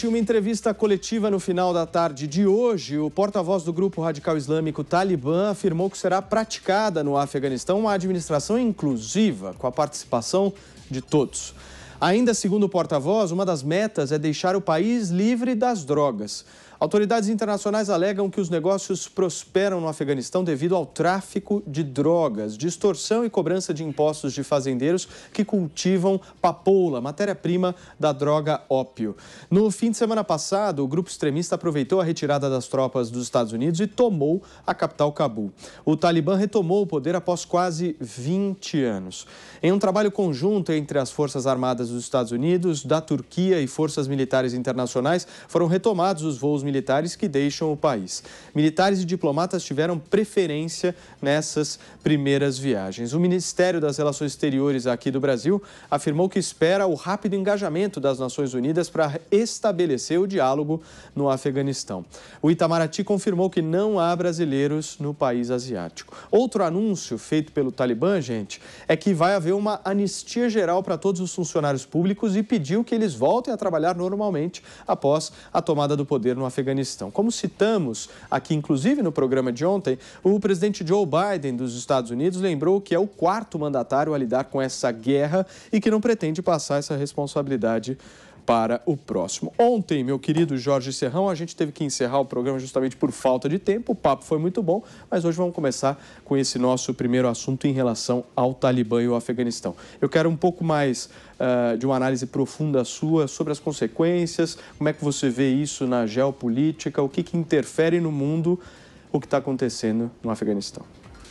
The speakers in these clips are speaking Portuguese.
Em uma entrevista coletiva no final da tarde de hoje, o porta-voz do grupo radical islâmico Talibã afirmou que será praticada no Afeganistão uma administração inclusiva, com a participação de todos. Ainda segundo o porta-voz, uma das metas é deixar o país livre das drogas. Autoridades internacionais alegam que os negócios prosperam no Afeganistão devido ao tráfico de drogas, de extorsão e cobrança de impostos de fazendeiros que cultivam papoula, matéria-prima da droga ópio. No fim de semana passado, o grupo extremista aproveitou a retirada das tropas dos Estados Unidos e tomou a capital Cabul. O Talibã retomou o poder após quase 20 anos. Em um trabalho conjunto entre as Forças Armadas dos Estados Unidos, da Turquia e forças militares internacionais, foram retomados os voos militares que deixam o país. Militares e diplomatas tiveram preferência nessas primeiras viagens. O Ministério das Relações Exteriores aqui do Brasil afirmou que espera o rápido engajamento das Nações Unidas para estabelecer o diálogo no Afeganistão. O Itamaraty confirmou que não há brasileiros no país asiático. Outro anúncio feito pelo Talibã, gente, é que vai haver uma anistia geral para todos os funcionários públicos e pediu que eles voltem a trabalhar normalmente após a tomada do poder no Afeganistão. Como citamos aqui, inclusive no programa de ontem, o presidente Joe Biden dos Estados Unidos lembrou que é o quarto mandatário a lidar com essa guerra e que não pretende passar essa responsabilidade para o próximo. Ontem, meu querido Jorge Serrão, a gente teve que encerrar o programa justamente por falta de tempo. O papo foi muito bom, mas hoje vamos começar com esse nosso primeiro assunto em relação ao Talibã e o Afeganistão. Eu quero um pouco mais de uma análise profunda sua sobre as consequências, como é que você vê isso na geopolítica, o que interfere no mundo, o que está acontecendo no Afeganistão.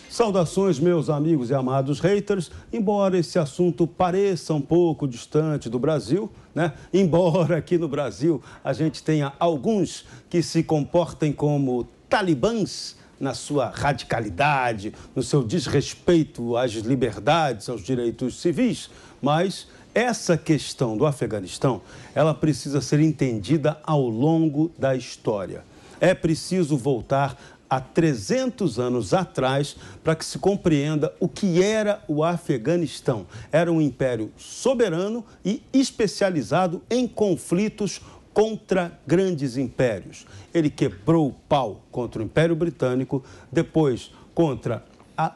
Saudações, meus amigos e amados haters. Embora esse assunto pareça um pouco distante do Brasil, né? Embora aqui no Brasil a gente tenha alguns que se comportem como talibãs na sua radicalidade, no seu desrespeito às liberdades, aos direitos civis, mas essa questão do Afeganistão, ela precisa ser entendida ao longo da história. É preciso voltar há 300 anos atrás para que se compreenda o que era o Afeganistão. Era um império soberano e especializado em conflitos contra grandes impérios. Ele quebrou o pau contra o Império Britânico, depois contra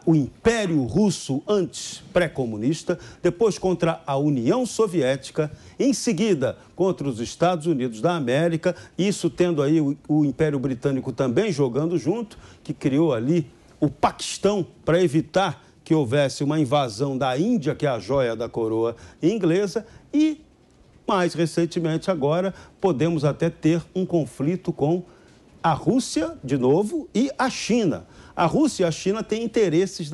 o Império Russo antes pré-comunista, depois contra a União Soviética, em seguida contra os Estados Unidos da América, isso tendo aí o Império Britânico também jogando junto, que criou ali o Paquistão para evitar que houvesse uma invasão da Índia, que é a joia da coroa inglesa, e mais recentemente agora podemos até ter um conflito com a Rússia, de novo, e a China. A Rússia e a China têm interesses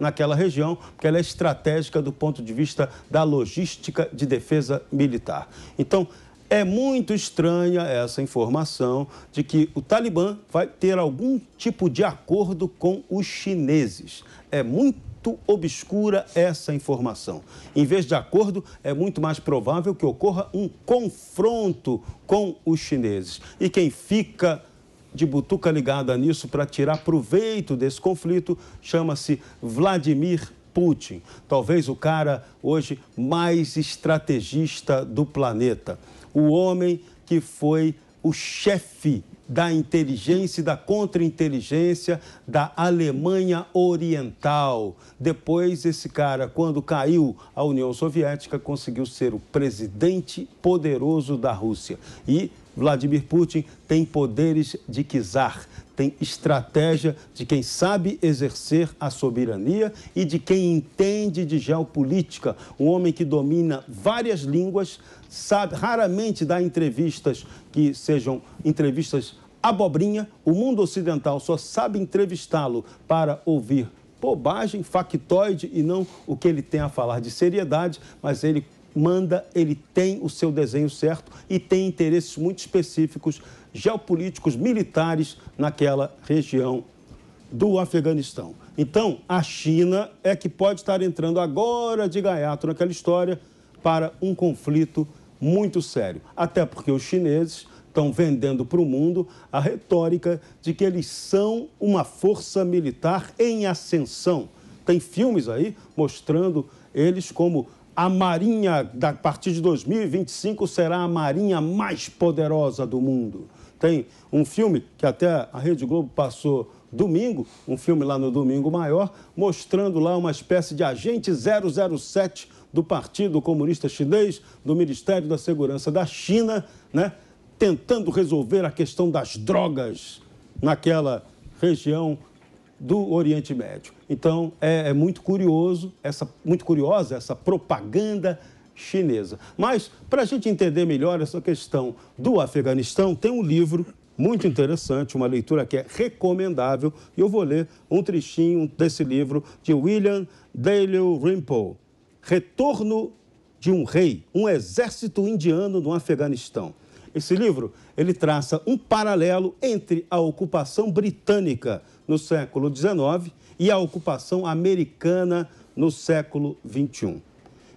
naquela região, porque ela é estratégica do ponto de vista da logística de defesa militar. Então, é muito estranha essa informação de que o Talibã vai ter algum tipo de acordo com os chineses. É muito obscura essa informação. Em vez de acordo, é muito mais provável que ocorra um confronto com os chineses. E quem fica de butuca ligada nisso para tirar proveito desse conflito chama-se Vladimir Putin. Talvez o cara hoje mais estrategista do planeta. O homem que foi o chefe da inteligência e da contra-inteligência da Alemanha Oriental. Depois, esse cara, quando caiu a União Soviética, conseguiu ser o presidente poderoso da Rússia. E Vladimir Putin tem poderes de czar, tem estratégia de quem sabe exercer a soberania e de quem entende de geopolítica. Um homem que domina várias línguas, sabe, raramente dá entrevistas que sejam entrevistas abobrinha. O mundo ocidental só sabe entrevistá-lo para ouvir bobagem, factoide e não o que ele tem a falar de seriedade, mas ele manda, ele tem o seu desenho certo e tem interesses muito específicos, geopolíticos, militares, naquela região do Afeganistão. Então, a China é que pode estar entrando agora de gaiato naquela história para um conflito muito sério. Até porque os chineses estão vendendo para o mundo a retórica de que eles são uma força militar em ascensão. Tem filmes aí mostrando eles como a Marinha, a partir de 2025, será a Marinha mais poderosa do mundo. Tem um filme que até a Rede Globo passou domingo, um filme lá no Domingo Maior, mostrando lá uma espécie de agente 007 do Partido Comunista Chinês, do Ministério da Segurança da China, né, tentando resolver a questão das drogas naquela região do Oriente Médio. Então, é muito curiosa essa propaganda chinesa. Mas, para a gente entender melhor essa questão do Afeganistão, tem um livro muito interessante, uma leitura que é recomendável, e eu vou ler um trechinho desse livro de William Dalrymple, Retorno de um Rei, um exército indiano no Afeganistão. Esse livro, ele traça um paralelo entre a ocupação britânica no século XIX e a ocupação americana no século XXI.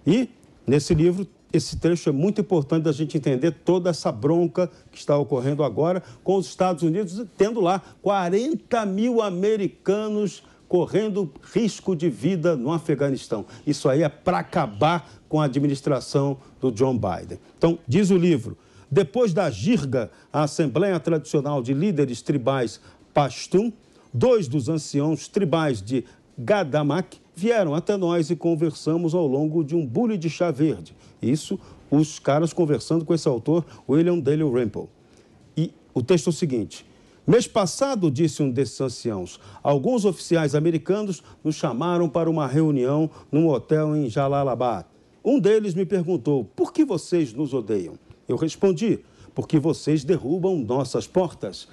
E, nesse livro, esse trecho é muito importante da gente entender toda essa bronca que está ocorrendo agora com os Estados Unidos, tendo lá 40 mil americanos correndo risco de vida no Afeganistão. Isso aí é para acabar com a administração do John Biden. Então, diz o livro, depois da Jirga, a Assembleia Tradicional de Líderes Tribais Pashtun, 2 dos anciãos tribais de Gadamak vieram até nós e conversamos ao longo de um bule de chá verde. Isso, os caras conversando com esse autor, William Dalrymple. E o texto é o seguinte: mês passado, disse um desses anciãos, alguns oficiais americanos nos chamaram para uma reunião num hotel em Jalalabad. Um deles me perguntou, por que vocês nos odeiam? Eu respondi, porque vocês derrubam nossas portas,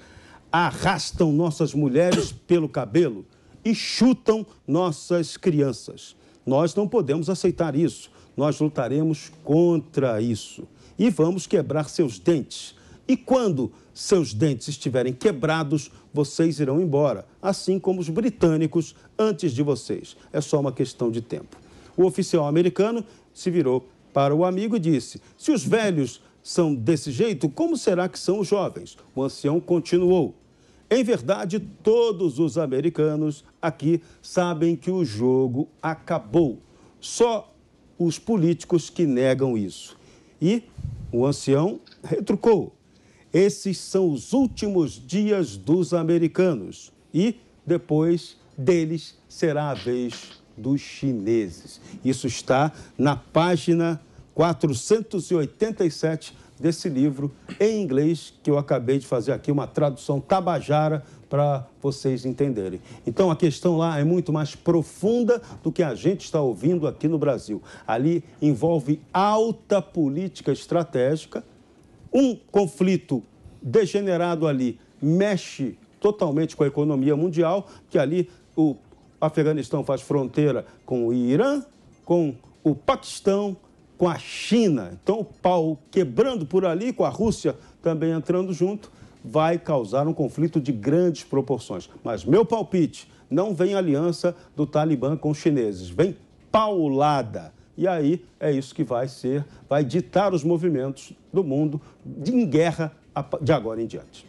arrastam nossas mulheres pelo cabelo e chutam nossas crianças. Nós não podemos aceitar isso. Nós lutaremos contra isso e vamos quebrar seus dentes. E quando seus dentes estiverem quebrados, vocês irão embora, assim como os britânicos antes de vocês. É só uma questão de tempo. O oficial americano se virou para o amigo e disse, se os velhos são desse jeito, como será que são os jovens? O ancião continuou. Em verdade, todos os americanos aqui sabem que o jogo acabou. Só os políticos que negam isso. E o ancião retrucou. Esses são os últimos dias dos americanos. E depois deles será a vez dos chineses. Isso está na página 487 desse livro em inglês, que eu acabei de fazer aqui uma tradução tabajara para vocês entenderem. Então, a questão lá é muito mais profunda do que a gente está ouvindo aqui no Brasil. Ali envolve alta política estratégica, um conflito degenerado ali mexe totalmente com a economia mundial, que ali o Afeganistão faz fronteira com o Irã, com o Paquistão, com a China. Então, o pau quebrando por ali, com a Rússia também entrando junto, vai causar um conflito de grandes proporções. Mas meu palpite, não vem aliança do Talibã com os chineses, vem paulada. E aí é isso que vai ditar os movimentos do mundo em guerra de agora em diante.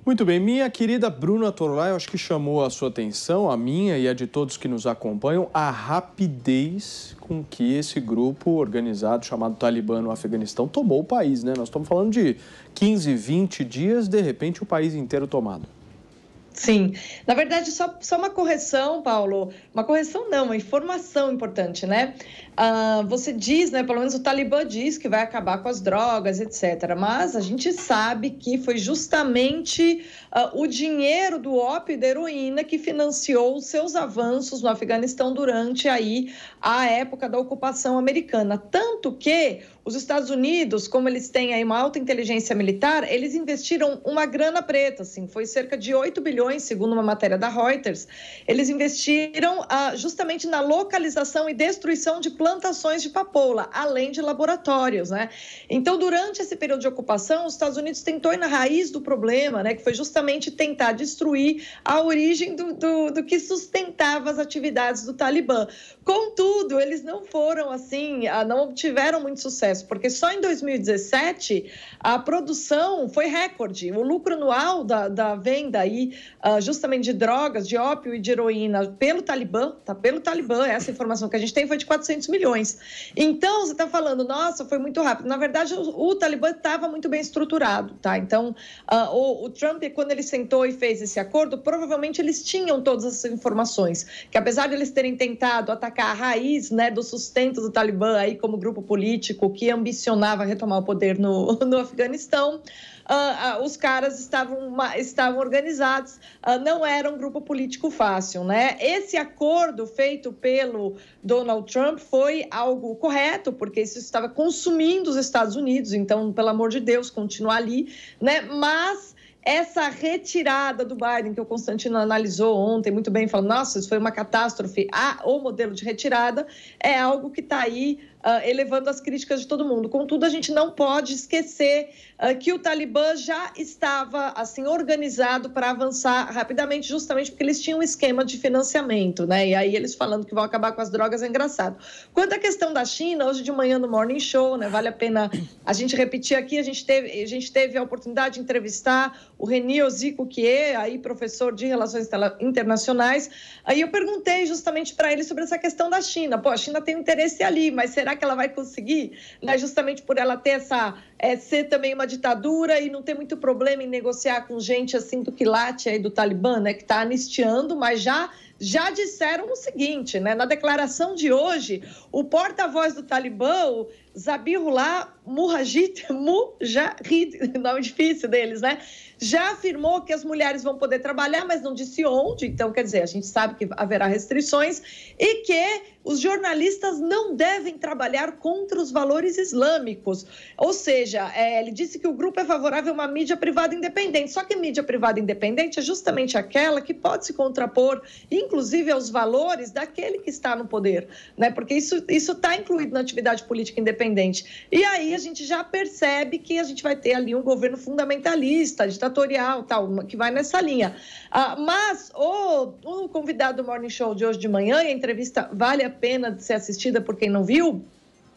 Muito bem, minha querida Bruna Torlai, eu acho que chamou a sua atenção, a minha e a de todos que nos acompanham, a rapidez com que esse grupo organizado chamado Talibã no Afeganistão tomou o país, né? Nós estamos falando de 15, 20 dias, de repente o país inteiro tomado. Sim, na verdade, só uma correção, Paulo, uma correção não, uma informação importante, né? Você diz, né, pelo menos o Talibã diz que vai acabar com as drogas, etc., mas a gente sabe que foi justamente o dinheiro do ópio e da heroína que financiou os seus avanços no Afeganistão durante aí a época da ocupação americana, tanto que os Estados Unidos, como eles têm aí uma alta inteligência militar, eles investiram uma grana preta, assim, foi cerca de 8 bilhões, segundo uma matéria da Reuters, eles investiram justamente na localização e destruição de plantações de papoula, além de laboratórios, né? Então, durante esse período de ocupação, os Estados Unidos tentou ir na raiz do problema, né, que foi justamente tentar destruir a origem do que sustentava as atividades do Talibã. Contudo, eles não foram assim, não obtiveram muito sucesso, porque só em 2017 a produção foi recorde. O lucro anual da venda aí justamente de drogas, de ópio e de heroína pelo Talibã, tá? Pelo Talibã, essa informação que a gente tem foi de 400 milhões. Então, você está falando, nossa, foi muito rápido. Na verdade, o Talibã estava muito bem estruturado, tá? Então, o Trump, quando ele sentou e fez esse acordo, provavelmente eles tinham todas essas informações, que apesar de eles terem tentado atacar a raiz, né, do sustento do Talibã aí como grupo político que ambicionava retomar o poder no Afeganistão, os caras estavam organizados, não era um grupo político fácil, né? Esse acordo feito pelo Donald Trump foi algo correto, porque isso estava consumindo os Estados Unidos, então, pelo amor de Deus, continuar ali, né? Mas essa retirada do Biden, que o Constantino analisou ontem muito bem, falando, nossa, isso foi uma catástrofe, o modelo de retirada é algo que está aí elevando as críticas de todo mundo. Contudo, a gente não pode esquecer que o Talibã já estava assim organizado para avançar rapidamente, justamente porque eles tinham um esquema de financiamento, né? E aí eles falando que vão acabar com as drogas é engraçado. Quanto à questão da China, hoje de manhã no Morning Show, né? Vale a pena a gente repetir aqui, a gente teve a oportunidade de entrevistar o Reni Ozico, que é aí professor de Relações Internacionais. Aí eu perguntei justamente para ele sobre essa questão da China. Pô, a China tem um interesse ali, mas será que ela vai conseguir, né? Justamente por ela ter ser também uma ditadura e não ter muito problema em negociar com gente assim do quilate aí do Talibã, né? Que está anistiando, mas já disseram o seguinte, né? Na declaração de hoje, o porta-voz do Talibã, o Zabihullah Mujahid, nome difícil deles, né? Já afirmou que as mulheres vão poder trabalhar, mas não disse onde. Então, quer dizer, a gente sabe que haverá restrições e que os jornalistas não devem trabalhar contra os valores islâmicos. Ou seja, ele disse que o grupo é favorável a uma mídia privada independente. Só que mídia privada independente é justamente aquela que pode se contrapor, inclusive aos valores daquele que está no poder, né? Porque isso está incluído na atividade política independente. E aí a gente já percebe que a gente vai ter ali um governo fundamentalista, ditatorial, tal, que vai nessa linha. Mas o convidado do Morning Show de hoje de manhã, e a entrevista vale a pena de ser assistida por quem não viu,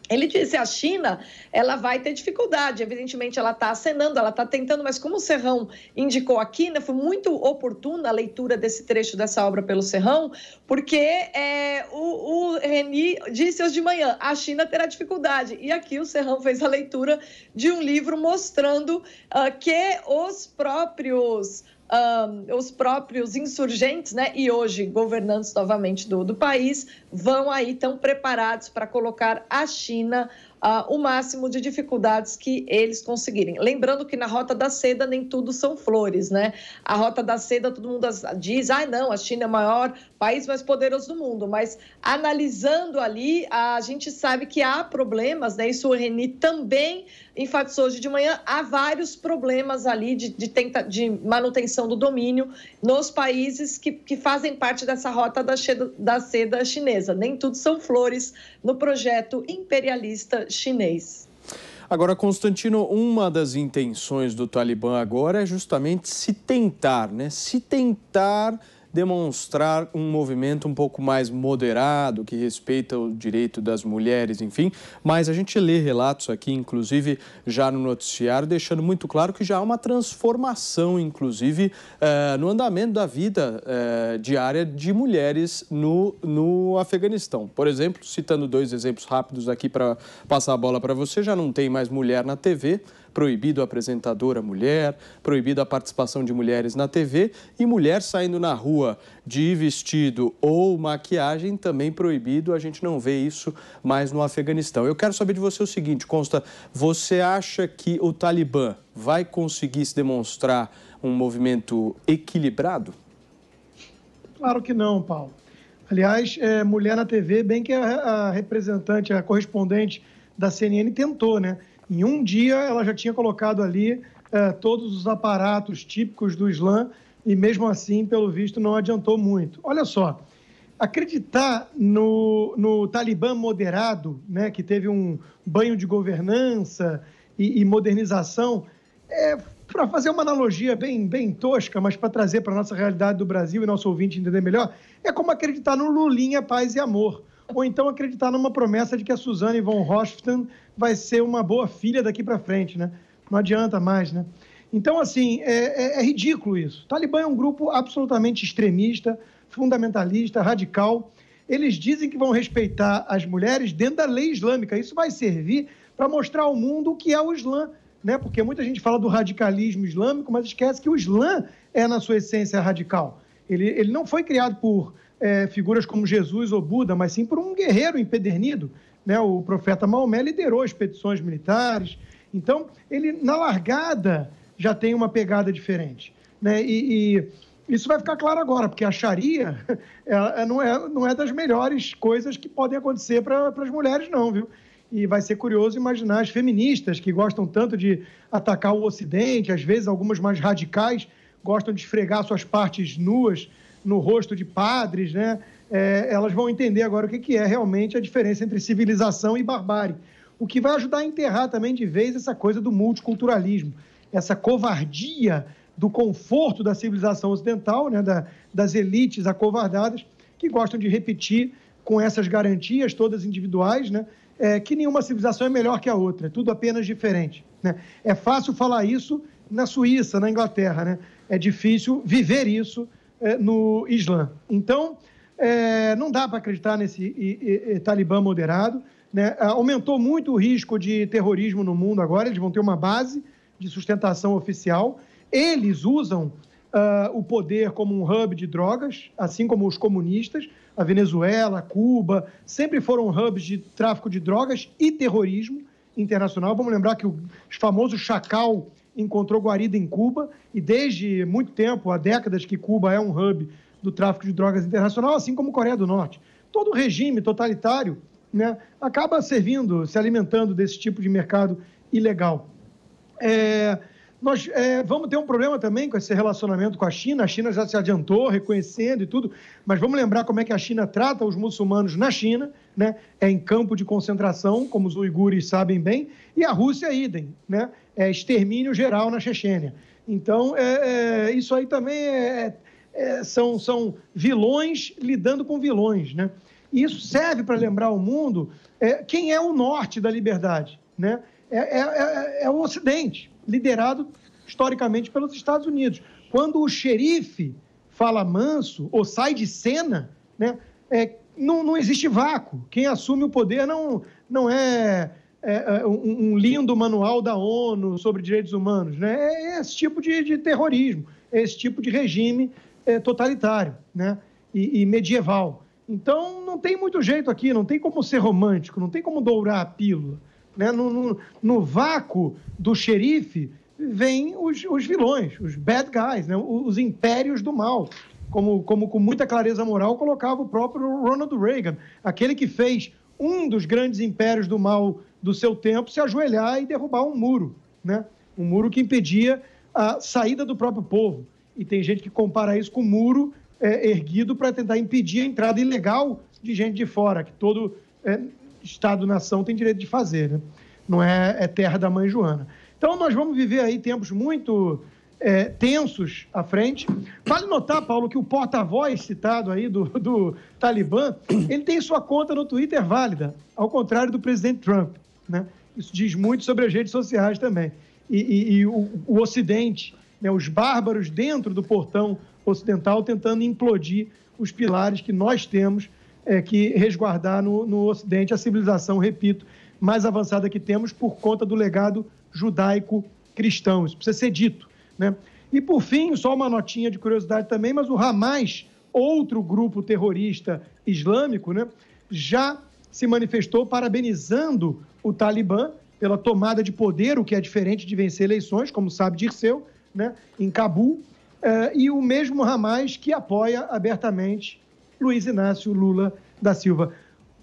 ele disse que a China ela vai ter dificuldade, evidentemente ela está acenando, ela está tentando, mas como o Serrão indicou aqui, né, foi muito oportuna a leitura desse trecho dessa obra pelo Serrão, porque o Reni disse hoje de manhã, a China terá dificuldade, e aqui o Serrão fez a leitura de um livro mostrando que os próprios insurgentes, né, e hoje governantes novamente do país, vão aí tão preparados para colocar a China o máximo de dificuldades que eles conseguirem. Lembrando que na Rota da Seda nem tudo são flores, né? A Rota da Seda, todo mundo diz, não, a China é o maior país mais poderoso do mundo, mas analisando ali, a gente sabe que há problemas, né? Isso o Reni também enfatizou hoje de manhã, há vários problemas ali de manutenção do domínio nos países que fazem parte dessa Rota da Seda chinesa. Nem tudo são flores no projeto imperialista chinês. Agora, Constantino, uma das intenções do Talibã agora é justamente se tentar demonstrar um movimento um pouco mais moderado, que respeita o direito das mulheres, enfim. Mas a gente lê relatos aqui, inclusive já no noticiário, deixando muito claro que já há uma transformação, inclusive, no andamento da vida diária de mulheres no Afeganistão. Por exemplo, citando 2 exemplos rápidos aqui para passar a bola para você, já não tem mais mulher na TV, proibido a apresentadora mulher, proibido a participação de mulheres na TV e mulher saindo na rua de vestido ou maquiagem também proibido, a gente não vê isso mais no Afeganistão. Eu quero saber de você o seguinte, Consta, você acha que o Talibã vai conseguir se demonstrar um movimento equilibrado? Claro que não, Paulo. Aliás, mulher na TV, bem que a representante, a correspondente da CNN tentou, né? Em um dia, ela já tinha colocado ali todos os aparatos típicos do Islã e, mesmo assim, pelo visto, não adiantou muito. Olha só, acreditar no Talibã moderado, né, que teve um banho de governança e modernização, para fazer uma analogia bem tosca, mas para trazer para a nossa realidade do Brasil e nosso ouvinte entender melhor, é como acreditar no Lulinha, paz e amor. Ou então acreditar numa promessa de que a Suzane von Richthofen vai ser uma boa filha daqui para frente, né? Não adianta mais, né? Então, assim, é ridículo isso. O Talibã é um grupo absolutamente extremista, fundamentalista, radical. Eles dizem que vão respeitar as mulheres dentro da lei islâmica. Isso vai servir para mostrar ao mundo o que é o Islã, né? Porque muita gente fala do radicalismo islâmico, mas esquece que o Islã é, na sua essência, radical. Ele não foi criado por figuras como Jesus ou Buda, mas sim por um guerreiro empedernido, né? O profeta Maomé liderou expedições militares. Então, ele, na largada, já tem uma pegada diferente, né? E isso vai ficar claro agora, porque a Sharia não é das melhores coisas que podem acontecer para as mulheres, não, viu? E vai ser curioso imaginar as feministas que gostam tanto de atacar o Ocidente, às vezes algumas mais radicais gostam de esfregar suas partes nuas no rosto de padres, né? Elas vão entender agora o que é realmente a diferença entre civilização e barbárie. O que vai ajudar a enterrar também de vez essa coisa do multiculturalismo, essa covardia do conforto da civilização ocidental, né? Das elites acovardadas, que gostam de repetir com essas garantias todas individuais, né? Que nenhuma civilização é melhor que a outra, é tudo apenas diferente, né? É fácil falar isso na Suíça, na Inglaterra, né? É difícil viver isso no Islã. Então, não dá para acreditar nesse Talibã moderado, né? Aumentou muito o risco de terrorismo no mundo agora, eles vão ter uma base de sustentação oficial. Eles usam o poder como um hub de drogas, assim como os comunistas. A Venezuela, Cuba, sempre foram hubs de tráfico de drogas e terrorismo internacional. Vamos lembrar que o famoso Chacal encontrou guarida em Cuba e desde muito tempo, há décadas, que Cuba é um hub do tráfico de drogas internacional, assim como Coreia do Norte. Todo regime totalitário, né, acaba servindo, se alimentando desse tipo de mercado ilegal. Nós vamos ter um problema também com esse relacionamento com a China. A China já se adiantou, reconhecendo e tudo, mas vamos lembrar como é que a China trata os muçulmanos na China, né? É em campo de concentração, como os uigures sabem bem, e a Rússia, idem, né? É extermínio geral na Chechênia. Então, isso aí também são vilões lidando com vilões, né? E isso serve para lembrar ao mundo quem é o norte da liberdade, né? É o Ocidente, liderado historicamente pelos Estados Unidos. Quando o xerife fala manso ou sai de cena, né, não existe vácuo. Quem assume o poder não é um lindo manual da ONU sobre direitos humanos, né? É esse tipo de terrorismo, é esse tipo de regime totalitário, né? E medieval. Então, não tem muito jeito aqui, não tem como ser romântico, não tem como dourar a pílula, né? No vácuo do xerife vêm os vilões, os bad guys, né? Os impérios do mal, como com muita clareza moral colocava o próprio Ronald Reagan, aquele que fez um dos grandes impérios do mal do seu tempo se ajoelhar e derrubar um muro, né? Um muro que impedia a saída do próprio povo. E tem gente que compara isso com o muro erguido para tentar impedir a entrada ilegal de gente de fora, que todo Estado-nação tem direito de fazer, né? Não é terra da mãe Joana. Então, nós vamos viver aí tempos muito tensos à frente. Vale notar, Paulo, que o porta-voz citado aí do Talibã, ele tem sua conta no Twitter válida, ao contrário do presidente Trump, né? Isso diz muito sobre as redes sociais também. E o Ocidente, né, os bárbaros dentro do portão ocidental tentando implodir os pilares que nós temos que resguardar no Ocidente, a civilização, repito, mais avançada que temos por conta do legado judaico-cristão. Isso precisa ser dito, né? E, por fim, só uma notinha de curiosidade também, mas o Hamas, outro grupo terrorista islâmico, né, já se manifestou parabenizando o Talibã pela tomada de poder, o que é diferente de vencer eleições, como sabe Dirceu, né, em Cabul, e o mesmo Hamas que apoia abertamente Luiz Inácio Lula da Silva.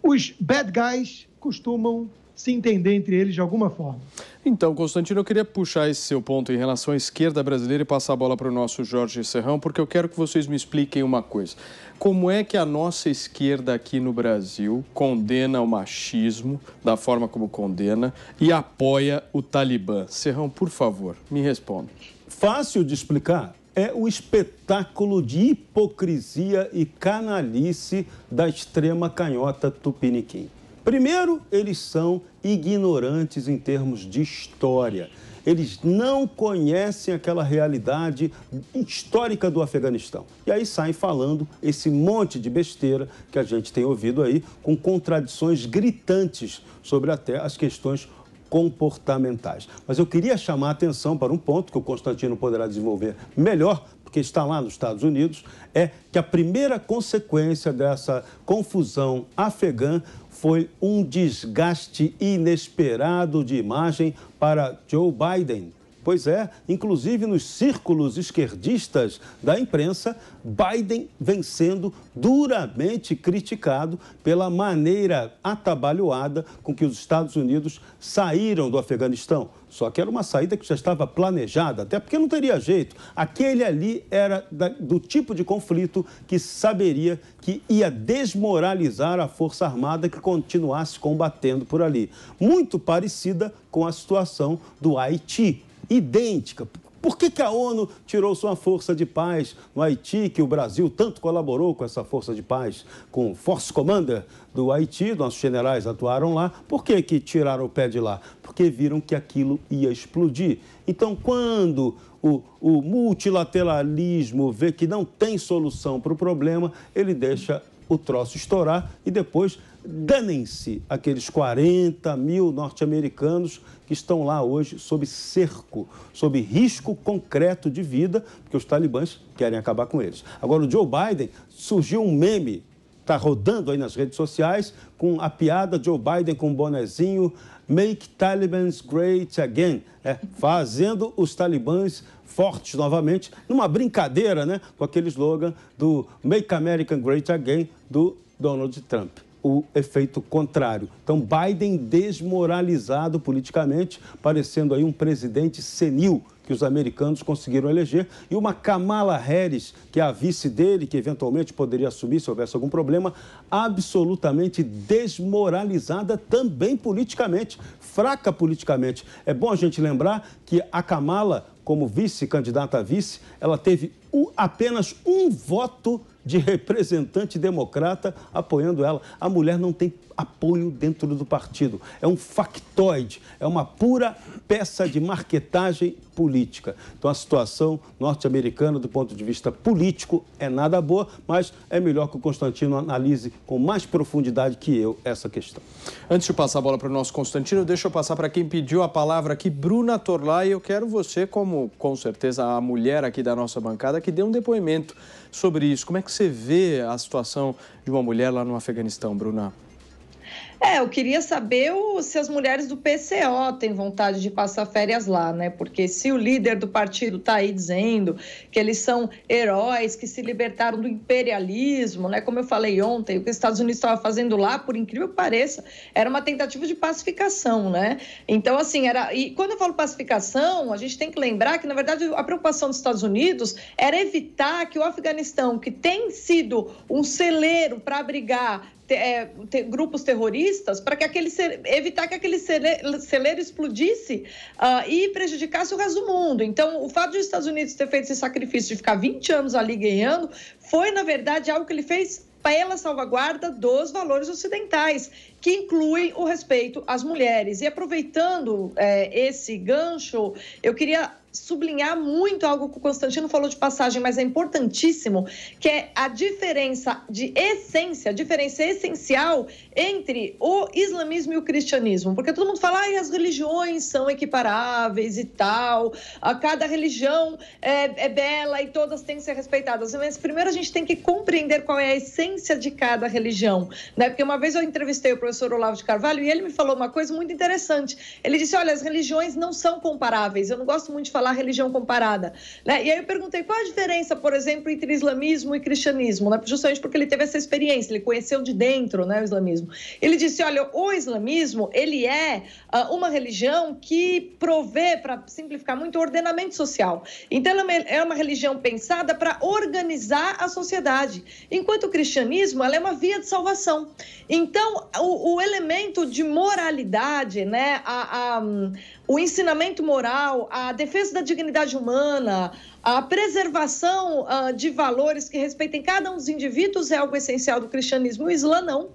Os bad guys costumam se entender entre eles de alguma forma. Então, Constantino, eu queria puxar esse seu ponto em relação à esquerda brasileira e passar a bola para o nosso Jorge Serrão, porque eu quero que vocês me expliquem uma coisa. Como é que a nossa esquerda aqui no Brasil condena o machismo da forma como condena e apoia o Talibã? Serrão, por favor, me responda. Fácil de explicar. É o espetáculo de hipocrisia e canalice da extrema canhota tupiniquim. Primeiro, eles são ignorantes em termos de história. Eles não conhecem aquela realidade histórica do Afeganistão. E aí saem falando esse monte de besteira que a gente tem ouvido aí, com contradições gritantes sobre até as questões comportamentais. Mas eu queria chamar a atenção para um ponto que o Constantino poderá desenvolver melhor, porque está lá nos Estados Unidos, é que a primeira consequência dessa confusão afegã foi um desgaste inesperado de imagem para Joe Biden. Pois é, inclusive nos círculos esquerdistas da imprensa, Biden vem sendo duramente criticado pela maneira atabalhoada com que os Estados Unidos saíram do Afeganistão. Só que era uma saída que já estava planejada, até porque não teria jeito. Aquele ali era do tipo de conflito que saberia que ia desmoralizar a Força Armada que continuasse combatendo por ali. Muito parecida com a situação do Haiti. Idêntica. Por que a ONU tirou sua força de paz no Haiti, que o Brasil tanto colaborou com essa força de paz, com o Force Commander do Haiti, nossos generais atuaram lá? Por que tiraram o pé de lá? Porque viram que aquilo ia explodir. Então, quando o multilateralismo vê que não tem solução para o problema, ele deixa o troço estourar e depois danem-se aqueles 40 mil norte-americanos que estão lá hoje sob cerco, sob risco concreto de vida, porque os talibãs querem acabar com eles. Agora, o Joe Biden, surgiu um meme, está rodando aí nas redes sociais, com a piada Joe Biden com um bonezinho, Make Talibans Great Again, fazendo os talibãs fortes novamente, numa brincadeira, né, com aquele slogan do Make America Great Again do Donald Trump. O efeito contrário. Então, Biden desmoralizado politicamente, parecendo aí um presidente senil que os americanos conseguiram eleger, e uma Kamala Harris, que é a vice dele, que eventualmente poderia assumir se houvesse algum problema, absolutamente desmoralizada também politicamente, fraca politicamente. É bom a gente lembrar que a Kamala, como vice-candidata a vice, ela teve apenas um voto de representante democrata apoiando ela. A mulher não tem apoio dentro do partido. É um factoide, é uma pura peça de marquetagem política. Então, a situação norte-americana, do ponto de vista político, é nada boa, mas é melhor que o Constantino analise com mais profundidade que eu essa questão. Antes de passar a bola para o nosso Constantino, deixa eu passar para quem pediu a palavra aqui, Bruna Torlai. Eu quero você, como com certeza a mulher aqui da nossa bancada, que dê um depoimento sobre isso. Como é que você vê a situação de uma mulher lá no Afeganistão, Bruna? Eu queria saber se as mulheres do PCO têm vontade de passar férias lá, né? Porque se o líder do partido está aí dizendo que eles são heróis, que se libertaram do imperialismo, né? Como eu falei ontem, o que os Estados Unidos estavam fazendo lá, por incrível que pareça, era uma tentativa de pacificação, né? Então, assim, e quando eu falo pacificação, a gente tem que lembrar que, na verdade, a preocupação dos Estados Unidos era evitar que o Afeganistão, que tem sido um celeiro para abrigar grupos terroristas, para que evitar que aquele celeiro explodisse e prejudicasse o resto do mundo. Então, o fato de os Estados Unidos ter feito esse sacrifício de ficar 20 anos ali ganhando foi, na verdade, algo que ele fez pela salvaguarda dos valores ocidentais, que incluem o respeito às mulheres. E aproveitando esse gancho, eu queria sublinhar muito algo que o Constantino falou de passagem, mas é importantíssimo, que é a diferença de essência, a diferença essencial entre o islamismo e o cristianismo. Porque todo mundo fala, as religiões são equiparáveis e tal, cada religião é bela e todas têm que ser respeitadas. Mas primeiro a gente tem que compreender qual é a essência de cada religião, né? Porque uma vez eu entrevistei o professor Olavo de Carvalho e ele me falou uma coisa muito interessante. Ele disse, olha, as religiões não são comparáveis. Eu não gosto muito de falar religião comparada, né? E aí eu perguntei qual a diferença, por exemplo, entre islamismo e cristianismo, né? Justamente porque ele teve essa experiência, ele conheceu de dentro, né, o islamismo. Ele disse, olha, o islamismo, ele é uma religião que provê, para simplificar muito, ordenamento social. Então, ela é uma religião pensada para organizar a sociedade, enquanto o cristianismo, ela é uma via de salvação. Então, o elemento de moralidade, né, o ensinamento moral, a defesa da dignidade humana, a preservação de valores que respeitem cada um dos indivíduos é algo essencial do cristianismo. O Islã não.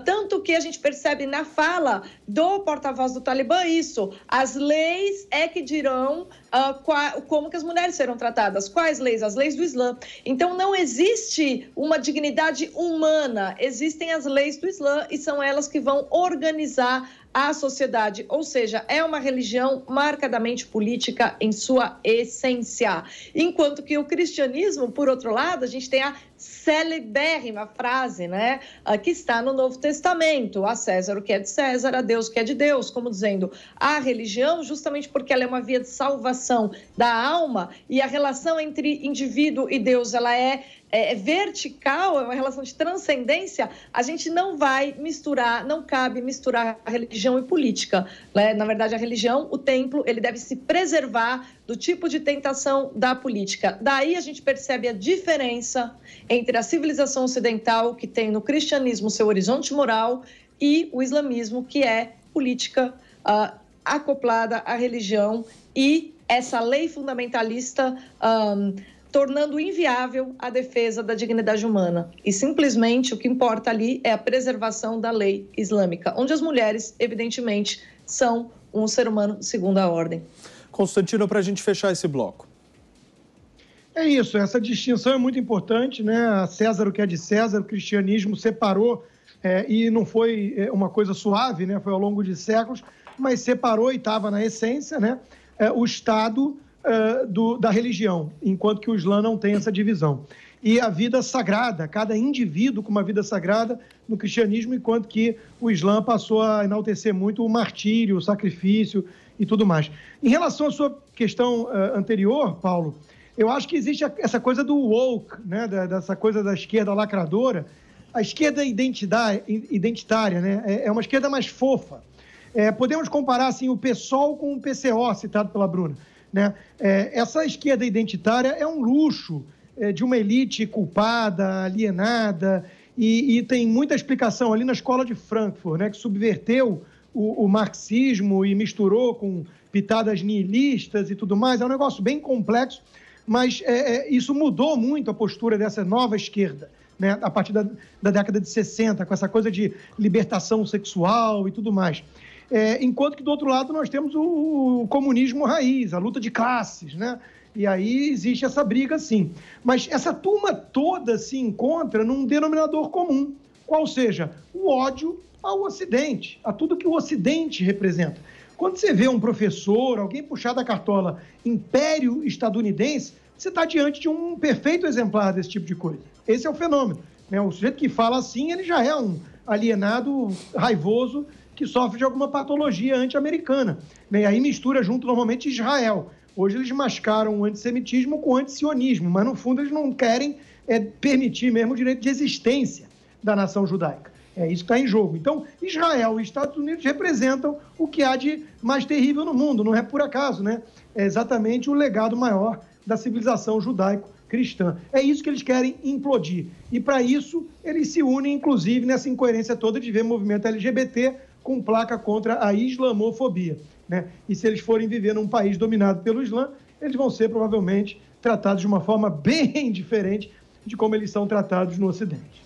Tanto que a gente percebe na fala do porta-voz do Talibã isso. As leis é que dirão como que as mulheres serão tratadas. Quais leis? As leis do Islã. Então, não existe uma dignidade humana. Existem as leis do Islã e são elas que vão organizar a sociedade, ou seja, é uma religião marcadamente política em sua essência. Enquanto que o cristianismo, por outro lado, a gente tem a celebérrima frase, né, que está no Novo Testamento: a César o que é de César, a Deus o que é de Deus, como dizendo, a religião, justamente porque ela é uma via de salvação da alma e a relação entre indivíduo e Deus, ela é vertical, é uma relação de transcendência, a gente não vai misturar, não cabe misturar a religião e política, né? Na verdade, a religião, o templo, ele deve se preservar do tipo de tentação da política. Daí a gente percebe a diferença entre a civilização ocidental, que tem no cristianismo seu horizonte moral, e o islamismo, que é política acoplada à religião, e essa lei fundamentalista tornando inviável a defesa da dignidade humana. E simplesmente o que importa ali é a preservação da lei islâmica, onde as mulheres, evidentemente, são um ser humano de segunda ordem. Constantino, para a gente fechar esse bloco. É isso, essa distinção é muito importante, né? A César o que é de César, o cristianismo separou, e não foi uma coisa suave, né? Foi ao longo de séculos, mas separou e estava na essência, né? O Estado da religião, enquanto que o Islã não tem essa divisão. E a vida sagrada, cada indivíduo com uma vida sagrada no cristianismo, enquanto que o Islã passou a enaltecer muito o martírio, o sacrifício e tudo mais. Em relação à sua questão anterior, Paulo, eu acho que existe essa coisa do woke, né? Dessa coisa da esquerda lacradora. A esquerda identitária, né? É uma esquerda mais fofa. Podemos comparar assim, o PSOL com o PCO, citado pela Bruna, né? Essa esquerda identitária é um luxo de uma elite culpada, alienada, e tem muita explicação ali na escola de Frankfurt, né? Que subverteu o marxismo e misturou com pitadas nihilistas e tudo mais. É um negócio bem complexo, mas isso mudou muito a postura dessa nova esquerda, né? A partir da década de 60, com essa coisa de libertação sexual e tudo mais. Enquanto que, do outro lado, nós temos o comunismo raiz, a luta de classes, né? E aí existe essa briga, sim. Mas essa turma toda se encontra num denominador comum, qual seja o ódio ao Ocidente, a tudo que o Ocidente representa. Quando você vê um professor, alguém puxar da cartola Império Estadunidense, você está diante de um perfeito exemplar desse tipo de coisa. Esse é o fenômeno, né? O sujeito que fala assim, ele já é um alienado raivoso que sofre de alguma patologia anti-americana, né? E aí mistura junto, normalmente, Israel. Hoje eles mascaram o antissemitismo com o antisionismo, mas, no fundo, eles não querem permitir mesmo o direito de existência da nação judaica. É isso que está em jogo. Então, Israel e Estados Unidos representam o que há de mais terrível no mundo, não é por acaso, né? É exatamente o legado maior da civilização judaico-cristã. É isso que eles querem implodir. E, para isso, eles se unem, inclusive, nessa incoerência toda de ver movimento LGBT com placa contra a islamofobia, né? E se eles forem viver num país dominado pelo Islã, eles vão ser, provavelmente, tratados de uma forma bem diferente de como eles são tratados no Ocidente.